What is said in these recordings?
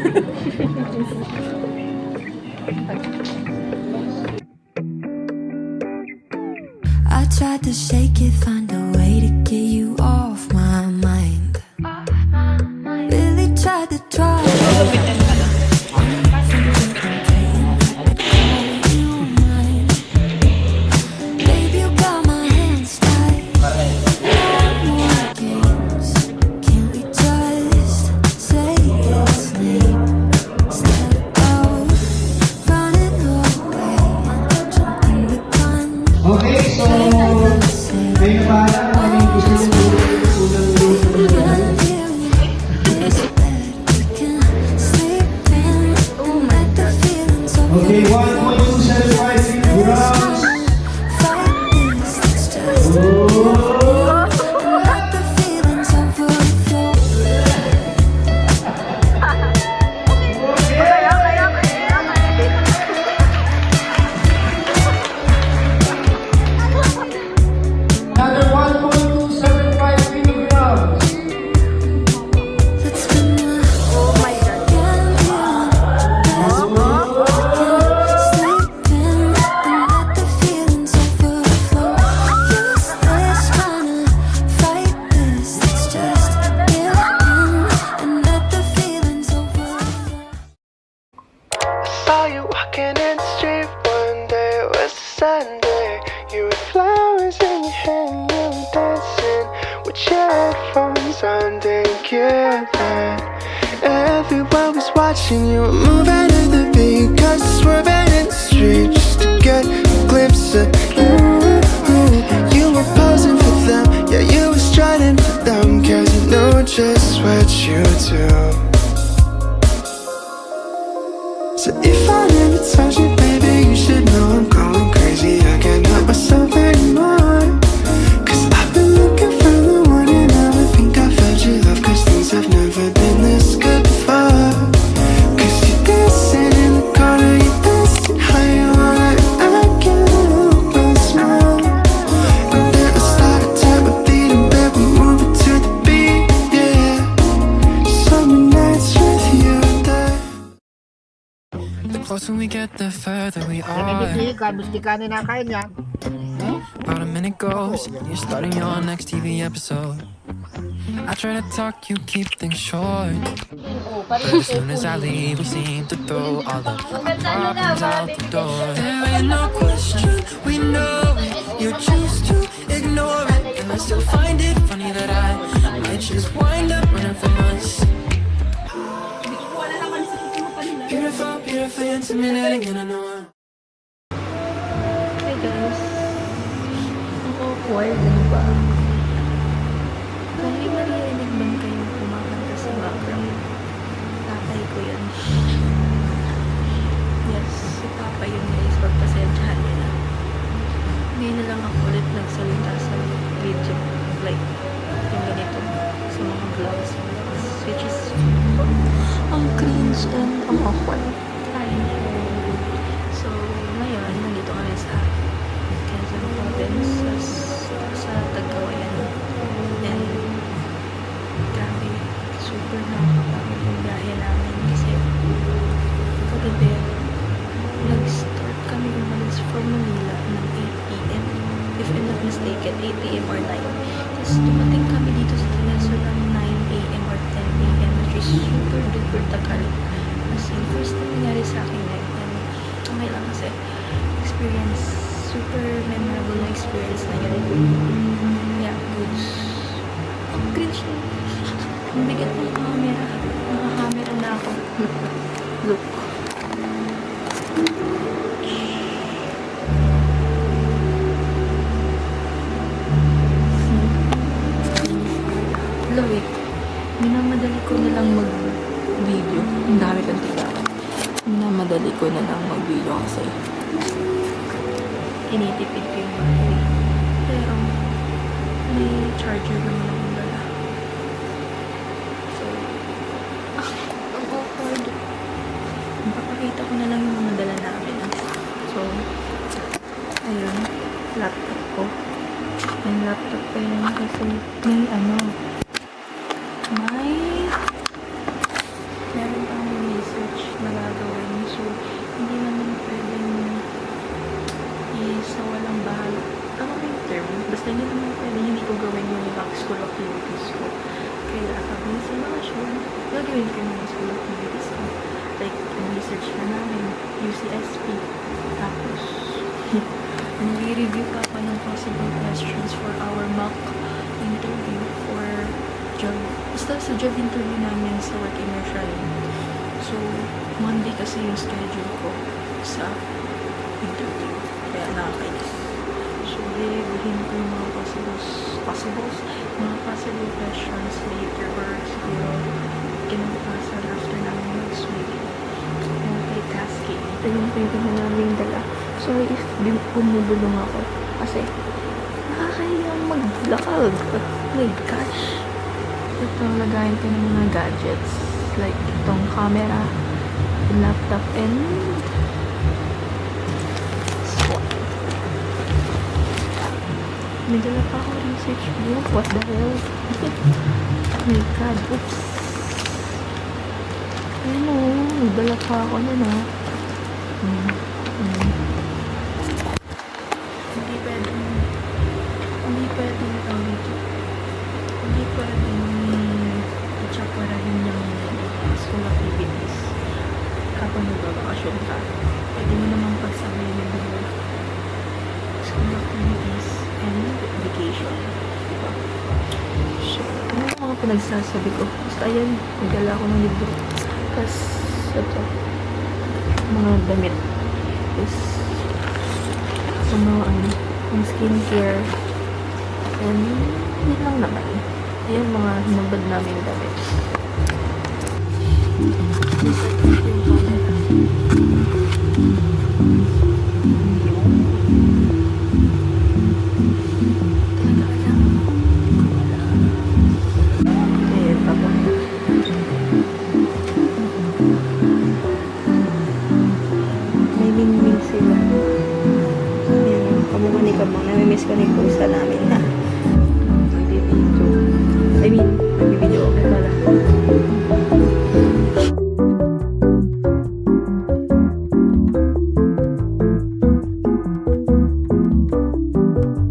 I tried to shake it, find a way to get you off my mind. Really tried to try. Baby, you got my hands tied. No more games. Can't we just say his name instead of running away and jumping the gun? Okay, so kayo na pala kung ano yung gusto nyo unang Okay, 1.275 rounds. Another 1.275 kilograms. Saw you walking in the street one day, it was a Sunday. You had flowers in your hand, you were dancing with your headphones on, didn't care that everyone was watching you were moving to the beat, cause swerving in the street just to get a glimpse of you. You were posing for them, yeah, you were strutting for them, cause you know just what you do. So if I never touch you, baby, you should know I'm going crazy. I can't help myself anymore. Cause I've been looking for the one and I don't think I felt your love. Cause things have never been this good before. Cause you're dancing in the corner, you're dancing how you want it. I can't help but smile. And then I started tapping my feet and then we move it to the beat, yeah. Summer nights with you there. The closer we get, the further we are. About a minute goes, you're starting your next TV episode. I try to talk, you keep things short. But as soon as I leave, we seem to throw all the problems out the door. There ain't no question, we know it. You choose to ignore it, and I still find it funny that I might just wind up running from us. Beautiful, beautiful, intimidating, and I know I'm Hey guys, ang awkward, ano ba? Kung may maririnig man kayong kumakanta sa background, tatay ko yun. Yes, si Papa yun guys, pagpasensyahan nyo na. Ngayon na lang ako ulit nagsalita sa video, like, yung ganito, sa mga vlogs, which is, ang cringe and ang awkward. So, ngayon, nandito kami sa Quezon Province, sa Tagawayan. And, grabe, super nakakapagod yung biyahe namin kasi kagabi, nag-start kami umalis from Manila ng 8 p.m. If I'm not mistaken, 8 p.m. or 9. Tapos, dumating kami dito sa Quezon ng 9 a.m. or 10 a.m. which is super duper tagal. Kasi first time nangyari sa akin ngayon. Okay lang kasi experience, super memorable na experience na yun. Yeah, good. Ang cringe na. Ang bigat ng camera. Naka-camera na ako. Look. Hello eh. Minamadali ko na lang mag-video. Ang dami kong tignan. Minamadali ko na lang mag-video kasi tinitipid ko yung battery. Pero may charger naman akong dala. So, ang awkward. Papakita ko na lang yung mga dala namin. So, ayun. Laptop ko. Yung laptop ko yun kasi may meron pang may research na namin, UCSP. Tapos, nag-review pa ako ng possible questions for our mock interview for job. Basta sa job interview namin sa work immersion. So, Monday kasi yung schedule ko sa interview. Kaya nakakainis. So, reviewin ko yung mga mga possible questions later or siguro kinabukasan after namin mag-swim. Multitasking. Ito yung pwede na namin dala. Sorry if bumubulong ako. Kasi, nakakayang maglakad. Oh my gosh. Ito, lagayin ko ng mga gadgets. Like, itong camera, laptop, and may dala pa ako research book. What the hell? Oh my god. Oops. Ayun o. Nagdala pa ako na na. Hindi pwedeng tawag ito. Hindi pwedeng i-chaparahin yung school activities kapag nagbabakasyon ka. Pwede mo namang pagsabihin yung school activities and vacation. Diba? So, ano yung mga pinagsasabi ko? Basta ayan, nagdala ako ng libro. Tapos, ito, mga damit. Is, sa mga yung skincare. And, yun lang naman. Ayan, mga hinabad namin damit. Reset ko yung camera. Namimiss ko na yung pusa namin na nagbibidyo. I mean, nagbibidyo okay pala.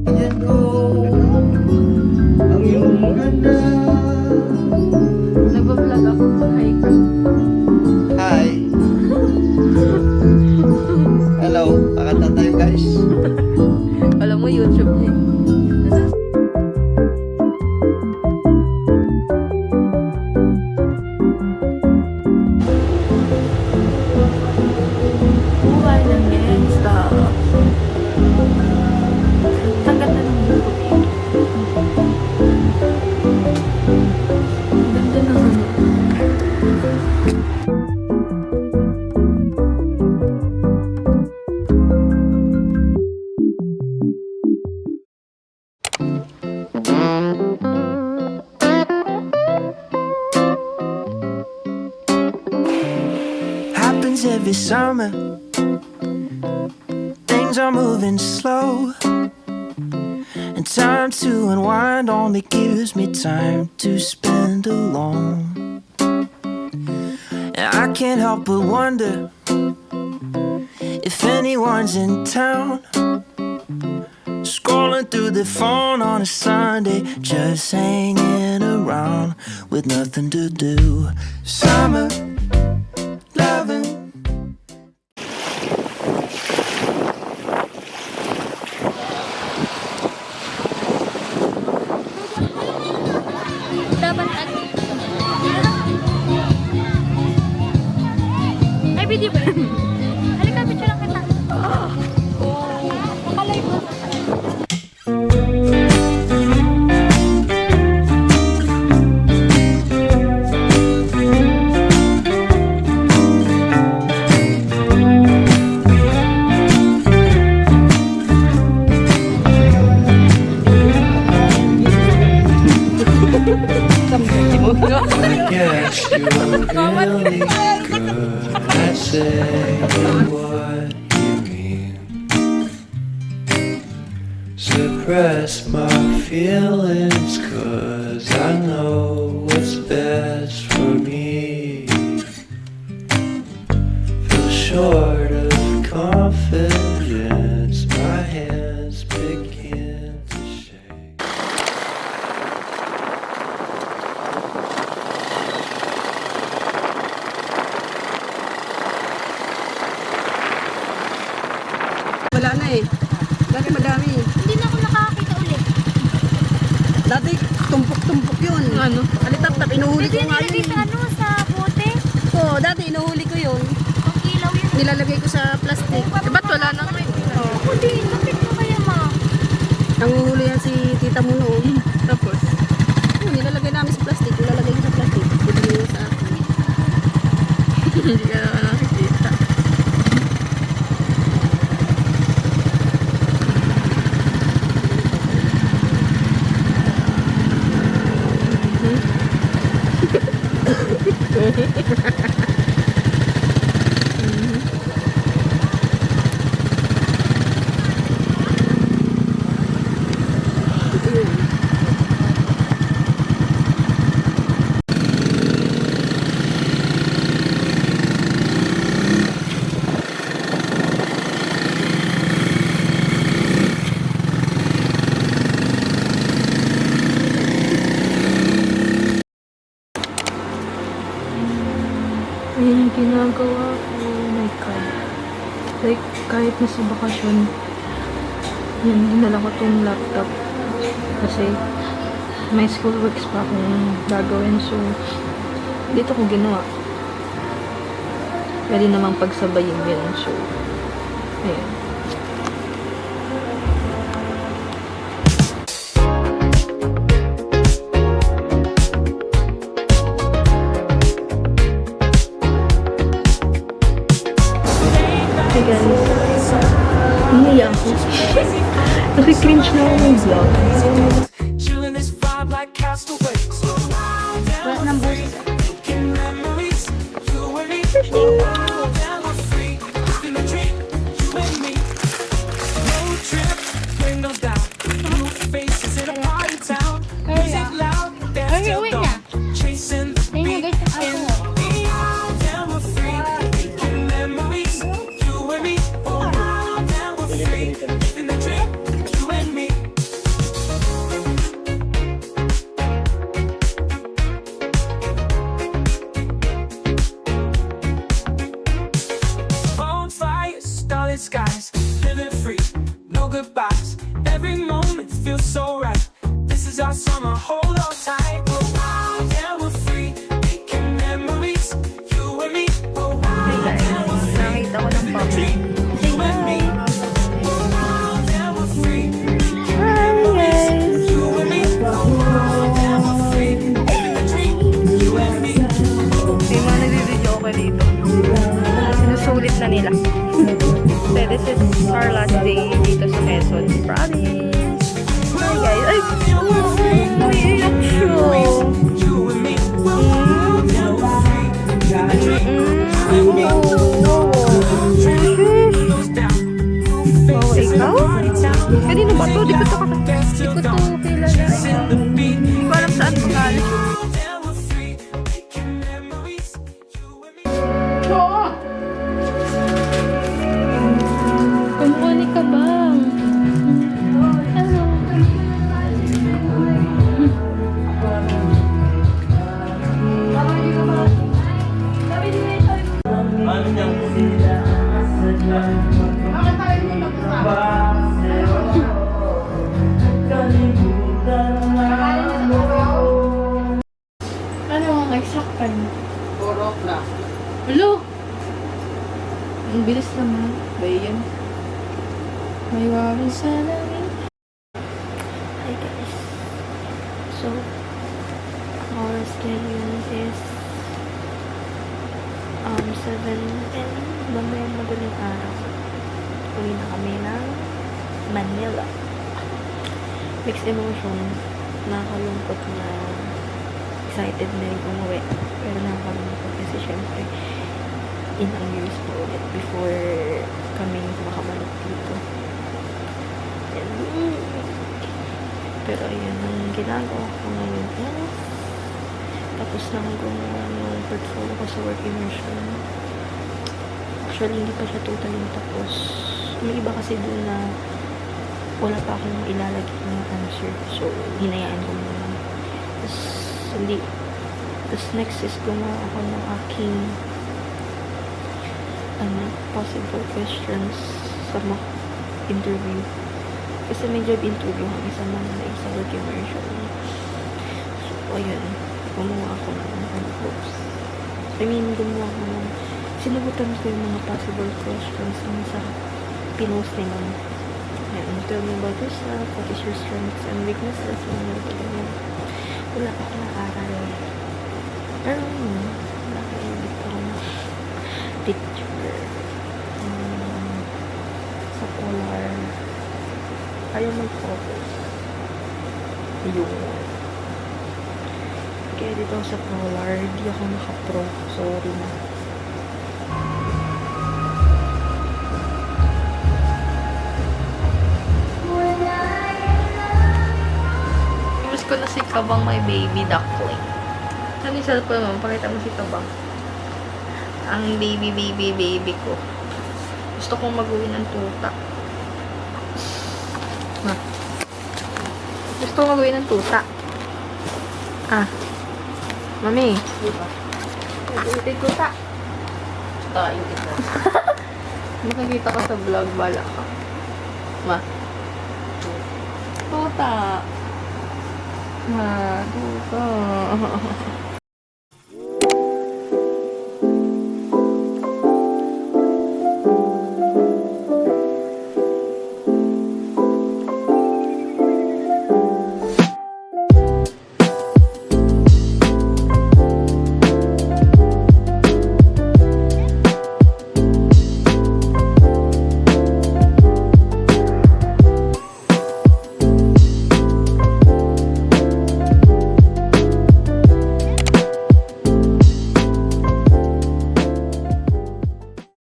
Yan ko ang iyong ganda. Nagbablog ako sa hike. Hi. Hello, pakanta tayo guys. Alam mo, YouTube niya. Buhay ng gangsta. Ang ganda ng buko dito. Ang ganda ng every summer. Things are moving slow, and time to unwind only gives me time to spend alone. And I can't help but wonder if anyone's in town, scrolling through the phone on a Sunday, just hanging around with nothing to do. Summer loving. Ay, video ba? Halika, picture lang kita. Nakalive mo. I guess you're really good at saying what you mean. Suppress my feelings, 'cause I know what's best for me. Feel short of confidence, my hands begin to shake. wala na eh. Dati madami. Hindi na ako nakakita ulit. Dati tumpok-tumpok yun. Ano? Alitap-tap, inuhuli ko Pwede nga nilagay yun. sa ano, sa bote. Oo, dati inuhuli ko yun. Ang ilaw yun. Nilalagay ko sa plastic. Eh, ba't wala na ngayon? Ako din. Bakit mo kaya ma? Nanguhuli yan si tita mo noon. Tapos, Oo, nilalagay namin sa plastic. Nilalagay ko sa plastic. Bibili niya sa akin. hindi ka naman nakikita. Ayun yung ginagawa ko. Oh my God. Like, kahit nasa bakasyon, yun, dinala ko tong laptop. Kasi, may school works pa akong gagawin. So, dito ko ginawa. Pwede namang pagsabayin yun. So, ayun. Hey guys, umiyak ako. Nakikringe na ako ng vlog. Chilling this vibe like castaways. Wala nang boses. Making memories, you and me. Now we're free, in the dream, you and me. Road trip, windows down. New faces in a party town. Music loud, dance till Uwi dawn. na. Chasing the Ayun beat. guys, yung ako. Now we're free, making memories, you and me. Oh, now we're free, in the dream, you and me. Bonfires, starlit skies, living free, no goodbyes. Every moment feels so right. This is our summer, hold on tight. Oh, yeah, we're free, making memories, you and me. Oh, yeah, we're free, Nakita ko ng in the dream, you and me. Oh, yeah, we're free, making memories, you and me. Oh, yeah, we're free, in the dream, you and me. May mga nagdi-video ako dito. Sinusulit na nila. So, this is our last day dito sa Quezon Province. Hi guys. Ay! May iyak siya. You and me. Oh, yeah, we're free, in the dream, you and me. Windows down, Wow, ikaw? Kanino ba to? Di ko to kilala. chasing the beat. Hindi ko alam saan ko galing. Now we're free, making memories, you and me. Kumpuni ka ba? Hello. Ano mga eksaktan? Hello? Ang bilis naman. Ba yan? May wabi sa namin. Hi guys. So, our schedule is 7:10. Mamaya madaling araw. Uwi na kami ng Manila. Mixed emotion. Nakakalungkot na excited na rin umuwi. Pero nakakalungkot kasi syempre ilang years pa ulit before kami makabalik dito. And, pero ayun, ang ginagawa ko ngayon is tapos na akong gumawa ng portfolio ko sa work immersion. Actually, hindi pa siya totally tapos. May iba kasi dun na wala pa akong ilalagay ng answer. So, hinayaan ko muna. Tapos, hindi. Tapos, next is gumawa ako ng aking possible questions sa mock interview. Kasi may job interview kami sa Monday sa commercial. So, ayun. Gumawa ako ng post. Gumawa ako ng sinubutan ko yung mga possible questions sa pinost nila. Ayan, tell me about yourself, what is your strengths and weaknesses, wala pa ako naaral. Pero wala ka edit ako na picture. Sa polar, ayaw mag-focus. Yung kaya dito sa polar, hindi ako naka-pro. Sorry na. Miss ko na si Kabang, my baby duckling. Saan yung cellphone mo? Pakita mo si Kabang. Ang baby ko. Gusto kong mag-uwi ng tuta. Gusto kong mag-uwi ng tuta. Mami. Mag-uwi tuta. Tayo kita. Makikita ka sa vlog, bala ka. Tuta. Tuta.